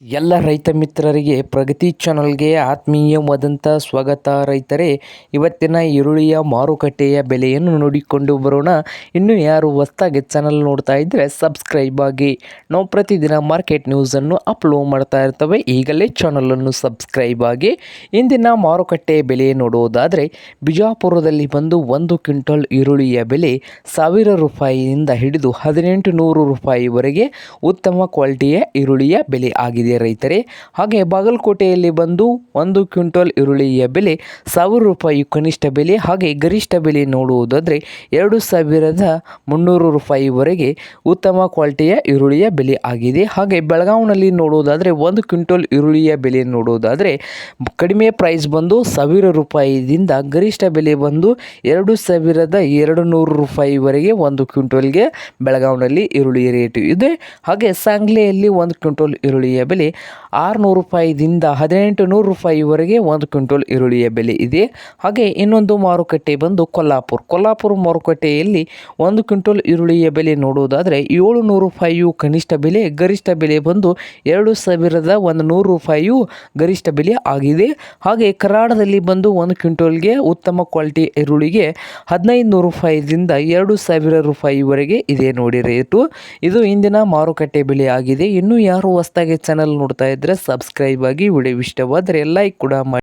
ಎಲ್ಲ ರೈತ ಮಿತ್ರರಿಗೆ ಪ್ರಗತಿ ಚಾನಲ್ಗೆ ಆತ್ಮೀಯವಾದಂಥ ಸ್ವಾಗತ. ರೈತರೇ, ಇವತ್ತಿನ ಈರುಳ್ಳಿಯ ಮಾರುಕಟ್ಟೆಯ ಬೆಲೆಯನ್ನು ನೋಡಿಕೊಂಡು ಬರೋಣ. ಇನ್ನು ಯಾರು ಹೊಸದಾಗಿ ಚಾನಲ್ ನೋಡ್ತಾ ಇದ್ದರೆ ಸಬ್ಸ್ಕ್ರೈಬ್ ಆಗಿ. ನಾವು ಪ್ರತಿದಿನ ಮಾರ್ಕೆಟ್ ನ್ಯೂಸನ್ನು ಅಪ್ಲೋಡ್ ಮಾಡ್ತಾ ಇರ್ತವೆ. ಈಗಲೇ ಚಾನಲನ್ನು ಸಬ್ಸ್ಕ್ರೈಬ್ ಆಗಿ. ಇಂದಿನ ಮಾರುಕಟ್ಟೆ ಬೆಲೆ ನೋಡುವುದಾದರೆ ಬಿಜಾಪುರದಲ್ಲಿ ಬಂದು 1 ಕ್ವಿಂಟಲ್ ಈರುಳ್ಳಿಯ ಬೆಲೆ 1000 ರೂಪಾಯಿಯಿಂದ ಹಿಡಿದು 1800 ರೂಪಾಯಿವರೆಗೆ ಉತ್ತಮ ಕ್ವಾಲಿಟಿಯ ಈರುಳ್ಳಿಯ ಬೆಲೆ ಆಗಿದೆ ರೈತರೇ. ಹಾಗೆ ಬಾಗಲಕೋಟೆಯಲ್ಲಿ ಬಂದು 1 ಕ್ವಿಂಟಲ್ ಈರುಳ್ಳಿಯ ಬೆಲೆ 1000 ರೂಪಾಯಿ ಕನಿಷ್ಠ ಬೆಲೆ, ಹಾಗೆ ಗರಿಷ್ಠ ಬೆಲೆ ನೋಡುವುದಾದರೆ 2300 ರೂಪಾಯಿವರೆಗೆ ಉತ್ತಮ ಕ್ವಾಲಿಟಿಯ ಈರುಳ್ಳಿಯ ಬೆಲೆ ಆಗಿದೆ. ಹಾಗೆ ಬೆಳಗಾವಿನಲ್ಲಿ ನೋಡುವುದಾದರೆ 1 ಕ್ವಿಂಟಲ್ ಈರುಳ್ಳಿಯ ಬೆಲೆ ನೋಡುವುದಾದರೆ ಕಡಿಮೆ ಪ್ರೈಸ್ ಬಂದು 1000 ರೂಪಾಯಿದಿಂದ ಗರಿಷ್ಠ ಬೆಲೆ ಬಂದು 2200 ರೂಪಾಯಿವರೆಗೆ 1 ಕ್ವಿಂಟಲ್ಗೆ ಬೆಳಗಾವಿನಲ್ಲಿ ಈರುಳ್ಳಿ ರೇಟು ಇದೆ. ಹಾಗೆ ಸಾಂಗ್ಲಿಯಲ್ಲಿ 1 ಕ್ವಿಂಟಲ್ ಈರುಳ್ಳಿಯ ಬೆಲೆ 600 ರೂಪಾಯಿದಿಂದ 1800 ರೂಪಾಯಿವರೆಗೆ 1 ಕ್ವಿಂಟಲ್ ಈರುಳ್ಳಿಯ ಬೆಲೆ ಇದೆ. ಹಾಗೆ ಇನ್ನೊಂದು ಮಾರುಕಟ್ಟೆ ಬಂದು ಕೊಲ್ಲಾಪುರ ಮಾರುಕಟ್ಟೆಯಲ್ಲಿ 1 ಕ್ವಿಂಟಲ್ ಈರುಳ್ಳಿಯ ಬೆಲೆ ನೋಡುವುದಾದರೆ 700 ರೂಪಾಯಿಯು ಕನಿಷ್ಠ ಬೆಲೆ, ಗರಿಷ್ಠ ಬೆಲೆ ಬಂದು 2100 ರೂಪಾಯಿಯು ಗರಿಷ್ಠ ಬೆಲೆ ಆಗಿದೆ. ಹಾಗೆ ಕರಾಡದಲ್ಲಿ ಬಂದು 1 ಕ್ವಿಂಟಲ್ಗೆ ಉತ್ತಮ ಕ್ವಾಲಿಟಿ ಈರುಳ್ಳಿಗೆ 1500 ರೂಪಾಯಿದಿಂದ 2000 ರೂಪಾಯಿವರೆಗೆ ಇದೆ ನೋಡಿ ರೇಟು. ಇದು ಇಂದಿನ ಮಾರುಕಟ್ಟೆ ಬೆಲೆ ಆಗಿದೆ. ಇನ್ನೂ ಯಾರು ಹೊಸದಾಗಿ ಚಾನಲ್ ನೋಡ್ತಾ ಇದ್ದರೆ ಸಬ್ಸ್ಕ್ರೈಬ್ ಆಗಿ. ವಿಡಿಯೋ ಇಷ್ಟವಾದರೆ ಲೈಕ್ ಕೂಡ ಮಾಡಿ.